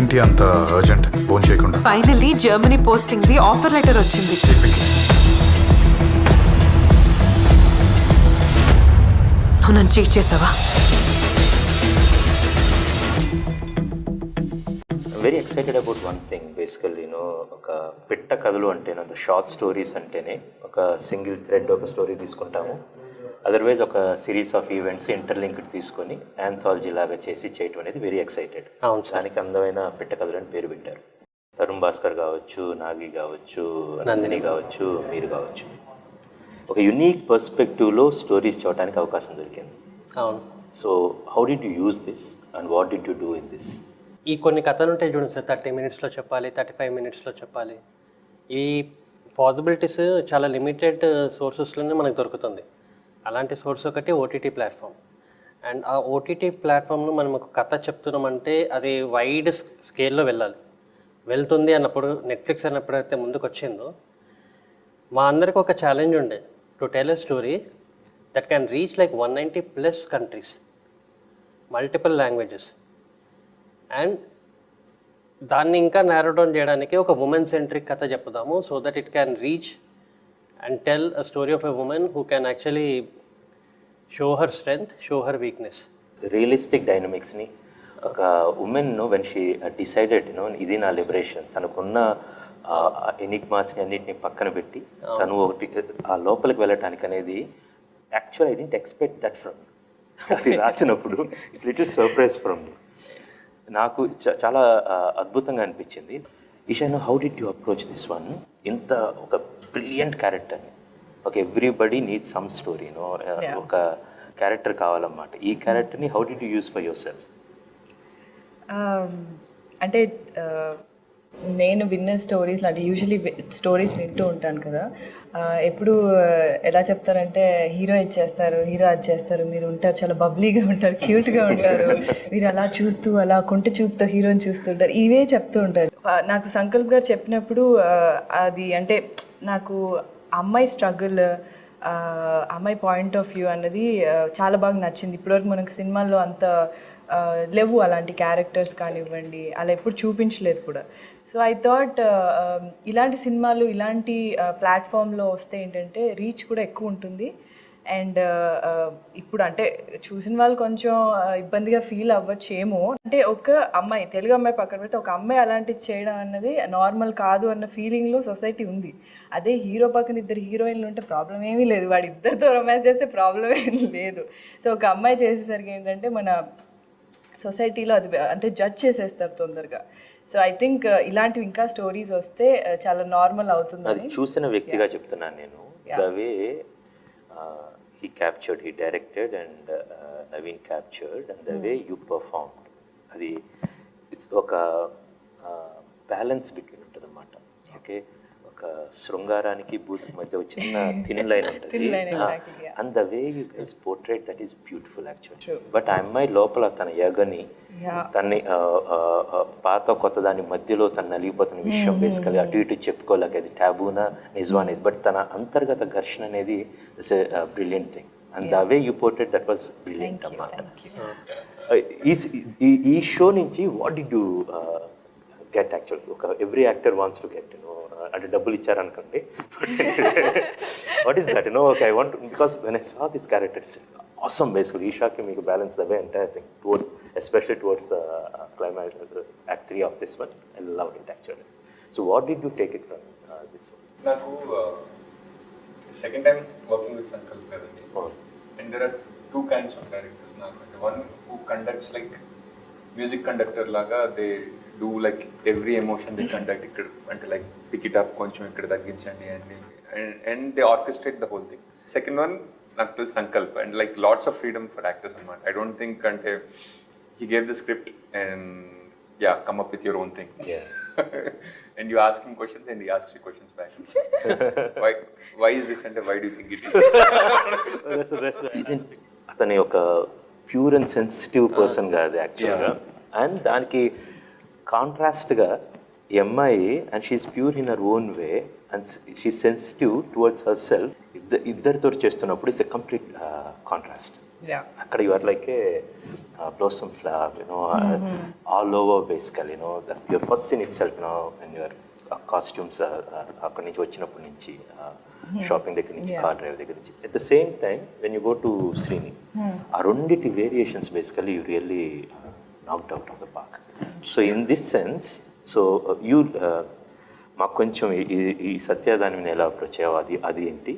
ఏంటి అంత urgent phone చేయకుండా? Finally Germany posting the offer letter వచ్చింది. నువ్వు నన్ను చీట్ చేసావా? Very excited about one thing. Basically ఒక పిట్ట కథలు అంటేనే, ఒక షార్ట్ స్టోరీస్ అంటేనే ఒక సింగిల్ థ్రెడ్ ఒక స్టోరీ తీసుకుంటాము. అదర్వైజ్ ఒక సిరీస్ ఆఫ్ ఈవెంట్స్ ఇంటర్లింక్డ్ తీసుకొని యాంథాలజీ లాగా చేసి చేయటం అనేది వెరీ ఎక్సైటెడ్. దానికి అందమైన పిట్ట కథలు అని పేరు పెట్టారు. తరుణ్ భాస్కర్ కావచ్చు, నాగి కావచ్చు, నందిని కావచ్చు, మీరు కావచ్చు. ఒక యునీక్ పర్స్పెక్టివ్లో స్టోరీస్ చూడటానికి అవకాశం దొరికింది. అవును. So how did you use this and what did you do in this? ఈ కొన్ని కథలు ఉంటాయి చూడండి సార్, 30 minutesలో చెప్పాలి, 35 minutesలో చెప్పాలి. ఈ పాసిబిలిటీస్ చాలా లిమిటెడ్ సోర్సెస్లోనే మనకు దొరుకుతుంది. అలాంటి సోర్స్ ఒకటి ఓటీటీ ప్లాట్ఫామ్. అండ్ ఆ ఓటీటీ ప్లాట్ఫామ్లో మనం ఒక కథ చెప్తున్నామంటే అది వైడ్ స్కేల్లో వెళ్ళాలి. వెళ్తుంది అన్నప్పుడు నెట్ఫ్లిక్స్ అన్నప్పుడు అయితే ముందుకు వచ్చిందో, మా అందరికి ఒక ఛాలెంజ్ ఉండే to tell a story that can reach like 190+ countries, multiple languages. And దాన్ని ఇంకా నారో డౌన్ చేయడానికి ఒక ఉమెన్ సెంట్రిక్ కథ చెప్పుదాము, so that it can reach and tell a story of a women who can actually show her strength, show her weakness. Realistic డైనమిక్స్ని ఒక women when she decided ఇది నా లిబరేషన్, తనకున్న ఎనిగ్మాస్ని అన్నిటిని పక్కన పెట్టి తను ఒకటి ఆ లోపలికి వెళ్ళటానికి అనేది actual I didn't expect that from. అది రాసినప్పుడు it's little surprise from me. నాకు చాలా అద్భుతంగా అనిపించింది. Esha, how did you approach this one? ఇంత ఒక బ్రిలియంట్ క్యారెక్టర్ని, ఒక ఎవ్రీబడి నీడ్ సమ్ స్టోరీ, ఒక క్యారెక్టర్ కావాలన్నమాట. ఈ క్యారెక్టర్ని how did you use for yourself? అంటే నేను విన్న స్టోరీస్ అంటే యూజువలీ స్టోరీస్ వింటూ ఉంటాను కదా, ఎప్పుడు ఎలా చెప్తారంటే హీరో ఇచ్చేస్తారు, హీరో అది చేస్తారు, మీరు ఉంటారు చాలా బబ్లీగా ఉంటారు, క్యూట్గా ఉంటారు, మీరు అలా చూస్తూ అలా కొంటె చూపుతో హీరోని చూస్తుంటారు, ఇవే చెప్తూ ఉంటారు. నాకు సంకల్ప్ గారు చెప్పినప్పుడు అది అంటే నాకు అమ్మాయి స్ట్రగుల్, అమ్మాయి పాయింట్ ఆఫ్ వ్యూ అన్నది చాలా బాగా నచ్చింది. ఇప్పటివరకు మనకు సినిమాల్లో అంత లేవు అలాంటి క్యారెక్టర్స్ కానివ్వండి, అలా ఎప్పుడు చూపించలేదు కూడా. సో ఐ థాట్ ఇలాంటి సినిమాలు ఇలాంటి ప్లాట్ఫామ్లో వస్తే ఏంటంటే రీచ్ కూడా ఎక్కువ ఉంటుంది. అండ్ ఇప్పుడు అంటే చూసిన వాళ్ళు కొంచెం ఇబ్బందిగా ఫీల్ అవ్వచ్చేమో, అంటే ఒక అమ్మాయి, తెలుగు అమ్మాయి పక్కన పెడితే ఒక అమ్మాయి అలాంటిది చేయడం అన్నది నార్మల్ కాదు అన్న ఫీలింగ్లో సొసైటీ ఉంది. అదే హీరో పక్కన 2 హీరోయిన్లు ఉంటే ప్రాబ్లం ఏమీ లేదు, వాడు ఇద్దరితో రొమాన్స్ చేస్తే ప్రాబ్లం ఏం లేదు. సో ఒక అమ్మాయి చేసేసరికి ఏంటంటే మన సొసైటీలో అది అంటే జడ్జ్ చేసేస్తారు తొందరగా. సో ఐ థింక్ ఇలాంటివి ఇంకా స్టోరీస్ వస్తే చాలా నార్మల్ అవుతుంది. అది చూసిన వ్యక్తిగా చెప్తున్నాను నేను. The way he captured, he directed and Naveen captured and the way you performed, అది ఒక బ్యాలెన్స్ బిట్వీన్ ఉంటుంది అన్నమాట. ఓకే, ఒక శృంగారానికి బూత్కి మధ్య ఒక చిన్న థిన్ లైన్ ఉంటుంది. And the way you guys portrait that is beautiful actually. But ఆ అమ్మాయి లోపల తన యగని, తన్ని పాత కొత్త దాని మధ్యలో తను నలిగిపోతున్న విషయం బేసికలీ అటు ఇటు చెప్పుకోలేక అది ట్యాబూనా నిజమా అనేది, బట్ తన అంతర్గత ఘర్షణ అనేది it's a brilliant thing. And the way you portrait that was brilliant అన్నమాట. ఈ షో నుంచి what did you get actually? ఒక every actor wants to get అంటే డబ్బులు ఇచ్చారనుకోండి, what is that? Okay, I want, because when I saw this characters awesome basically. ఈషాకి మీకు balance the way entire thing towards, especially towards the climax, act 3 of this one. I loved it actually. So what did you take it from this one? నాకు second time working with Sankalp కదండి. And there are 2 kinds of directors నాకు. అంటే one who conducts like music conductor లాగా, they do like every emotion they conduct. ఇక్కడ అంటే like pick it up, కొంచెం ఇక్కడ తగ్గించండి and they orchestrate the whole thing. Second one నాకు తెలుసు Sankalp, and like lots of freedom for actors అనమాట. I don't think అంటే he gave the script and yeah come up with your own thing and you ask him questions and he asks you questions back. Why is this అంటే why do think it is? అతని ఒక pure and sensitive person కాదు యాక్చువల్గా. And దానికి కాంట్రాస్ట్గా ఈ అమ్మాయి, and she is pure in her own way and she sensitive towards herself. ఇద్దరితో చేస్తున్నప్పుడు it's a complete contrast. Yeah. అక్కడ you are like a blossom flower, all over basically, your first scene itself, when your costumes అక్కడి నుంచి వచ్చినప్పటి నుంచి shopping దగ్గర నుంచి car drive దగ్గర నుంచి at the same time when you go to Srini ఆ రెండింటి variations basically you really knocked out of the park. So in this sense so you మాకు కొంచెం ఈ సత్య దాన్ని ఎలా అప్రోచ్ అయ్యావు, అది ఏంటి,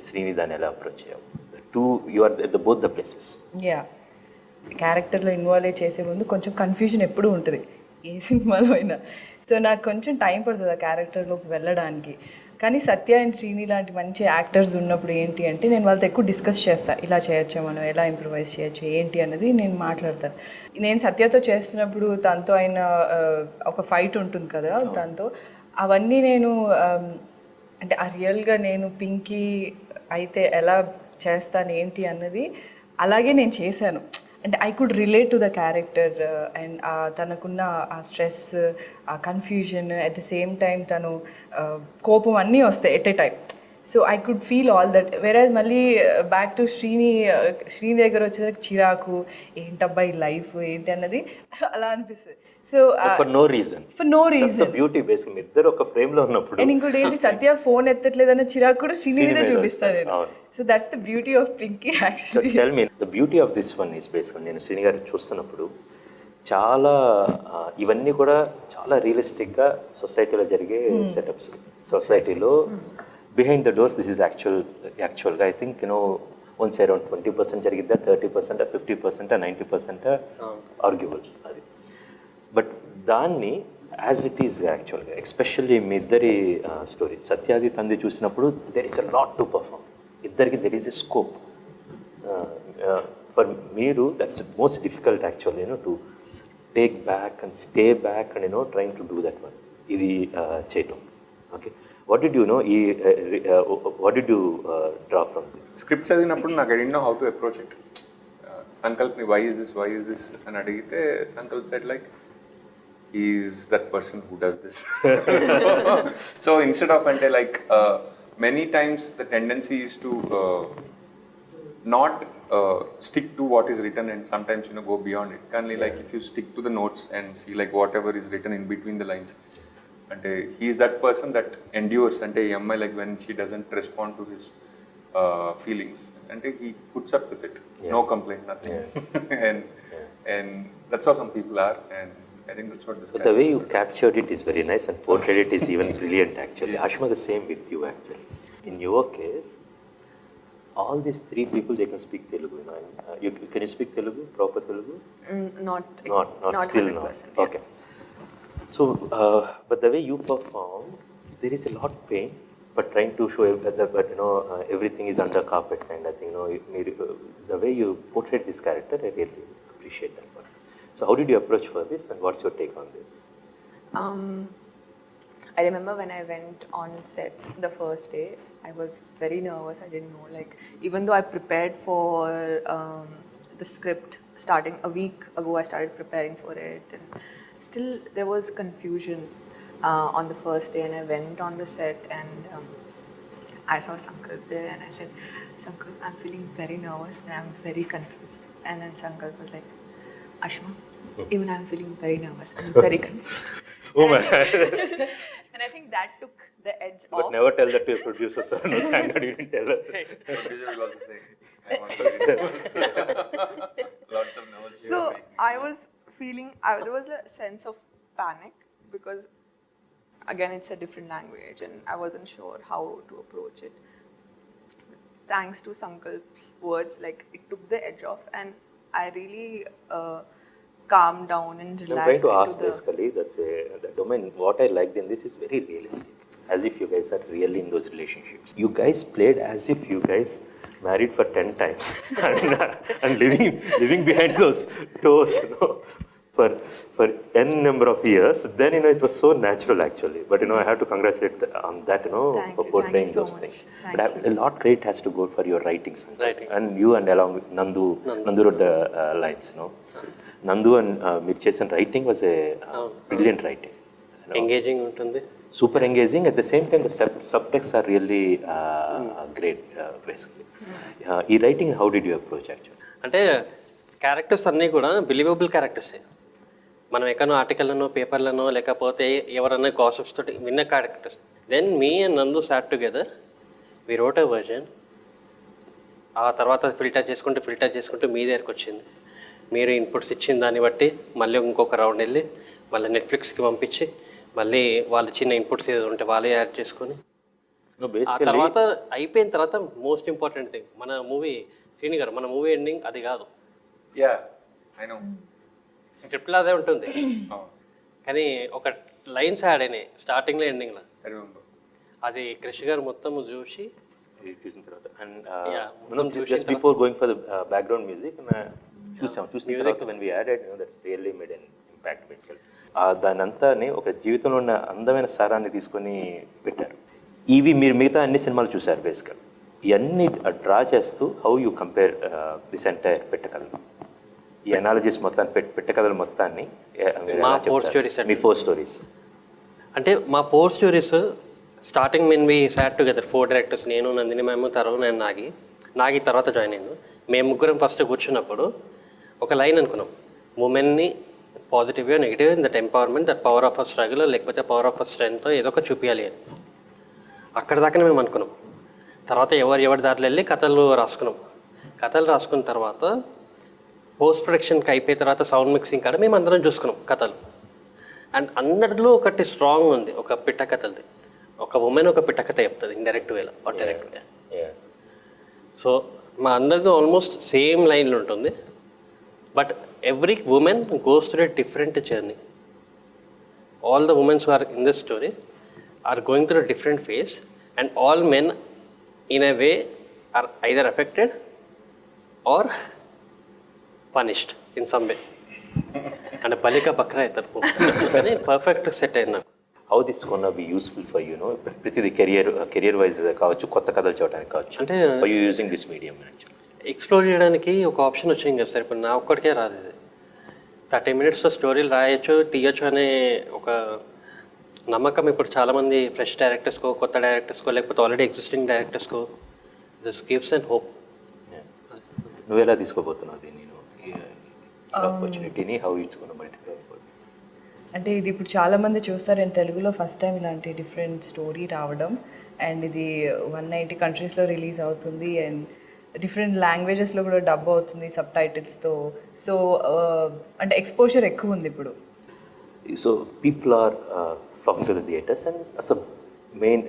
శ్రీని దాన్ని ఎలా అప్రోచ్ అయ్యావు, you are the both the places. Yeah, క్యారెక్టర్లో ఇన్వాల్వ్ చేసే ముందు కొంచెం కన్ఫ్యూజన్ ఎప్పుడూ ఉంటుంది ఏ సినిమాలో అయినా. సో నాకు కొంచెం టైం పడుతుంది ఆ క్యారెక్టర్లోకి వెళ్ళడానికి. కానీ సత్య అండ్ శ్రీని లాంటి మంచి యాక్టర్స్ ఉన్నప్పుడు ఏంటి అంటే నేను వాళ్ళతో ఎక్కువ డిస్కస్ చేస్తాను, ఇలా చేయొచ్చు, మనం ఎలా ఇంప్రూవైజ్ చేయొచ్చు ఏంటి అన్నది నేను మాట్లాడతాను. నేను సత్యతో చేస్తున్నప్పుడు తనతో అయిన ఒక ఫైట్ ఉంటుంది కదా తనతో, అవన్నీ నేను అంటే ఆ రియల్గా నేను పింకీ అయితే ఎలా చేస్తాను ఏంటి అన్నది అలాగే నేను చేశాను. అంటే I could relate to the character and తనకున్న ఆ స్ట్రెస్, ఆ confusion, at the same time తను కోపం అన్నీ వస్తాయి at a time. So I could feel all that. వేరేజ్ మళ్ళీ బ్యాక్ టు శ్రీని దగ్గర వచ్చేసరికి చిరాకు, ఏంటబ్బా ఈ లైఫ్ ఏంటి అన్నది అలా అనిపిస్తుంది. So for no reason beauty basic మీ ఇద్దరు ఒక ఫ్రేమ్ లో ఉన్నప్పుడు. అండ్ ఇంకోటి ఏంటి, సత్య ఫోన్ ఎత్తట్లేదన్న చిరాకు కూడా శ్రీని మీద చూపిస్తాను నేను. So that's the beauty of Pinky actually. Tell me the beauty of this one is basic. నేను శ్రీని గారిని చూస్తున్నప్పుడు చాలా ఇవన్నీ కూడా చాలా రియలిస్టిక్గా సొసైటీలో జరిగే సెటప్స్. సొసైటీలో behind the doors this is యాక్చువల్గా ఐ థింక్ వన్స్ అరౌండ్ 20% జరిగిద్దా, 30%, 50%, 90% ఆర్గ్యుబుల్ అది. బట్ దాన్ని యాజ్ ఇట్ ఈస్ యాక్చువల్గా ఎస్పెషల్లీ మీ ఇద్దరి స్టోరీ సత్యాది తంది చూసినప్పుడు there is a lot to perform. ఇద్దరికి there is a scope. For మీరు that's most difficult actually to take back and stay back and trying to do that one. ఇది చేయటం. Okay, what did you no ఈ what did you draw from this? Script చదివినప్పుడు నాకు I don't know how to approach it. సంకల్ప్ని why is this అని అడిగితే Sankalp said like is that person who does this. So instead of అంటే like many times the tendency is to not stick to what is written and sometimes go beyond it. Can like if you stick to the notes and see like whatever is written in between the lines, and he is that person that endures. And like when she doesn't respond to his feelings, and he puts up with it, no complaint, nothing. And that's how some people are, and I think that's what this. But the way you captured it is very nice and portrayed it is even brilliant actually. Ashma, the same with you actually. In your case, all these three people, they can speak Telugu. Can you speak Telugu, proper Telugu? Not Still 100%, not. yeah. Okay. So, but the way you perform, there is a lot of pain, but trying to show that, but everything is under carpet kind of thing. The way you portrayed this character, I really appreciate that one. So, how did you approach for this, and what's your take on this? I remember when I went on set the first day, I was very nervous. I didn't know, like, even though I prepared for the script starting a week ago, I started preparing for it, and still there was confusion on the first day. And I went on the set, and I saw Sankalp there, and I said, Sankalp, I'm feeling very nervous and I'm very confused. And then Sankalp was like, Ashma, even I'm feeling very nervous and very confused. Oh my! And I think that took the edge But off. never tell that to your producer, sir. No, thank God you didn't tell her. Producer will also say, I want to lots of nerves. So I was feeling, there was a sense of panic because again it's a different language and I wasn't sure how to approach it. Thanks to Sankalp's words, like it took the edge off and I really calmed down and I'm relaxed trying to ask into the... basically, the domain, what I liked in this is very realistic. As if you guys are really in those relationships. You guys played as if you guys married for 10 times and living behind those doors, for n number of years. Then it was so natural actually. But I have to congratulate on that, for portraying those things. But a lot credit has to go for your writing, Sankalp. And you and along with Nandu wrote the lines, Nandu and మీరు చేసిన writing was a brilliant writing. Engaging ఉంటుంది, super engaging. At the same time, the subtexts are really great, basically. E-writing, how did you approach actually? అంటే characters అన్నీ కూడా believable క్యారెక్టర్సే. మనం ఎక్కడో ఆర్టికల్లోనో పేపర్లోనో లేకపోతే ఎవరన్నా గాసిప్స్ తోటి విన్న characters. Then me and Nandu sat together, we wrote a version. ఆ తర్వాత ఫిల్టర్ చేసుకుంటూ మీ దగ్గరికి వచ్చింది. మీరు ఇన్పుట్స్ ఇచ్చిన దాన్ని బట్టి మళ్ళీ ఇంకొక రౌండ్ వెళ్ళి మళ్ళీ నెట్ఫ్లిక్స్కి పంపించి మళ్ళీ వాళ్ళు చిన్న ఇన్పుట్స్ ఏదో ఉంటే వాళ్ళే యాడ్ చేసుకొని ఆ తర్వాత అయిపోయిన తర్వాత మోస్ట్ ఇంపార్టెంట్ థింగ్ మన మూవీ శ్రీని గారు, మన మూవీ ఎండింగ్ అది కాదు. యా ఐ నో స్క్రిప్ట్లో అదే ఉంటుంది కానీ ఒక లైన్స్ యాడ్ అయినాయి స్టార్టింగ్లో ఎండింగ్లో. అది క్రిష్ గారు మొత్తం చూసి చూసిన తర్వాత and just before going for the background music చూసిన తర్వాత when we added that's really made an impact బేసికల్. దాని అంతాని ఒక జీవితంలో ఉన్న అందమైన సారాన్ని తీసుకొని పెట్టారు. ఇవి మీరు మిగతా అన్ని సినిమాలు చూశారు బేసికల్. ఇవన్నీ డ్రా చేస్తూ how you compare this entire పెట్టకథలు, ఈ అనాలజీస్ మొత్తాన్ని పెట్టకథలు మొత్తాన్ని మా 4 స్టోరీస్ మీ 4 స్టోరీస్ అంటే మా 4 స్టోరీస్ స్టార్టింగ్ మెన్ వి సాట్ టుగెదర్ 4 డైరెక్టర్స్, నేను, నందిని మ్యామ్, తరుణ్ అండ్ నాగి తర్వాత జాయిన్ అయ్యాను. మేము ముగ్గురం ఫస్ట్ కూర్చున్నప్పుడు ఒక లైన్ అనుకున్నాం, ఉమెన్ని పాజిటివ్గా negative that empowerment that power of a struggle లేకపోతే పవర్ ఆఫ్ అ స్ట్రెంగ్త్ ఏదో ఒక చూపించాలి అని. అక్కడ దాకానే మేము అనుకున్నాం. తర్వాత ఎవరి దారిలో వెళ్ళి కథలు రాసుకున్న తర్వాత పోస్ట్ ప్రొడక్షన్కి అయిపోయిన తర్వాత సౌండ్ మిక్సింగ్ కాడ మేము అందరం చూసుకున్నాం కథలు. అండ్ అందరిలో ఒకటి స్ట్రాంగ్ ఉంది, ఒక పిట్ట కథలది. ఒక ఉమెన్ ఒక పిట్ట కథ చెప్తుంది ఇండైరెక్ట్ వేలో ఆర్ డైరెక్ట్ వే. సో మా అందరిది ఆల్మోస్ట్ సేమ్ లైన్లో ఉంటుంది. But every women goes to a different journey. All the womens who are in this story are going through a different phase and all men in a way are either affected or punished in some way. And balika bakra aitarpo కానీ perfect set అయింది నాకు. How this gonna be useful for you know ప్రతిది career wise కావచ్చు, కొత్త కథలు చూడడానికి కావచ్చు, అంటే you using this medium explore చేయడానికి ఒక ఆప్షన్ వచ్చింది కదా సార్. ఇప్పుడు నా ఒక్కడికే రాదు ఇది. 30 minutesలో స్టోరీలు రాయొచ్చు తీయచ్చు అనే ఒక నమ్మకం ఇప్పుడు చాలామంది ఫ్రెష్ డైరెక్టర్స్కో, కొత్త డైరెక్టర్స్కో, లేకపోతే ఆల్రెడీ ఎగ్జిస్టింగ్ డైరెక్టర్స్కో దిస్ గివ్స్ అండ్ హోప్. నువ్వు ఎలా తీసుకోబోతున్నావు దీన్ని, ఆపర్చునిటీని హౌ ఇచ్చుకున్న మల్టిప్లై అయిపోతుంది? అంటే ఇది ఇప్పుడు చాలామంది చూస్తారు అండ్ తెలుగులో ఫస్ట్ టైం ఇలాంటి డిఫరెంట్ స్టోరీ రావడం. అండ్ ఇది 190 కంట్రీస్లో రిలీజ్ అవుతుంది అండ్ డిఫరెంట్ లాంగ్వేజెస్లో కూడా డబ్ అవుతుంది సబ్ టైటిల్స్తో. సో అంటే ఎక్స్పోజర్ ఎక్కువ ఉంది ఇప్పుడు. So people are flocking to the theatres and as a main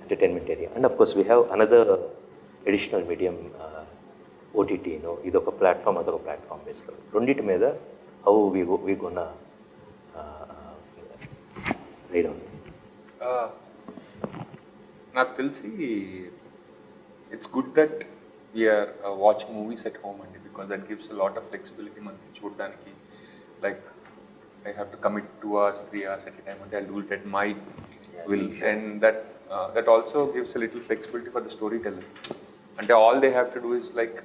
entertainment area. And of course we have another additional medium, OTT, you know, idoka platform, adoka platform basically. Ronditi meeda how we gonna lay down? నాకు తెలిసి it's good that we're watching movies at home అండి, because that gives a lot of flexibility మనకి చూడడానికి. Like I have to commit 2 hours, 3 hours at a time, and I'll do it at my will, and that also gives a little flexibility for the storyteller. And all they have to do is like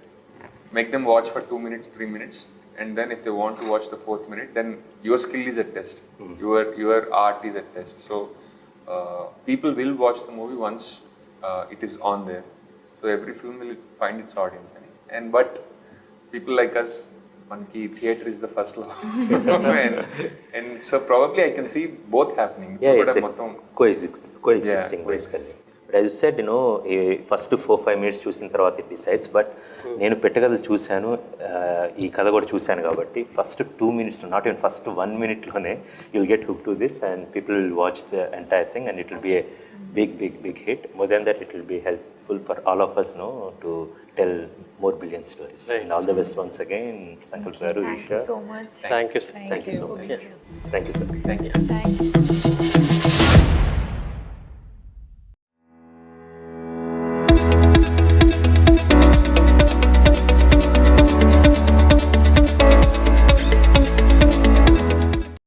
make them watch for 2 minutes, 3 minutes, and then if they want to watch the 4th minute, then your skill is at test, your art is at test. So people will watch the movie once it is on there. So every film will find its audience, and but people like us, మనకి theatre is the first లా, and so probably I can see both happening. Coexisting basically. But as you said, you know, first 4-5 minutes చూసిన తర్వాత it decides. But నేను పెట్టకథలు చూశాను, ఈ కథ కూడా చూశాను కాబట్టి first 2 minutes, not even first 1 minuteలోనే you'll get hook to this and people will watch the entire thing and it will be a big hit. More than that, it will be helpful for all of us, no, to tell more brilliant stories. Right. And all the best once again, Sankalp garu, Isha. Thank you so much. Thank you, sir. Thank you so much. Thank you, sir. Thank you. Thank you.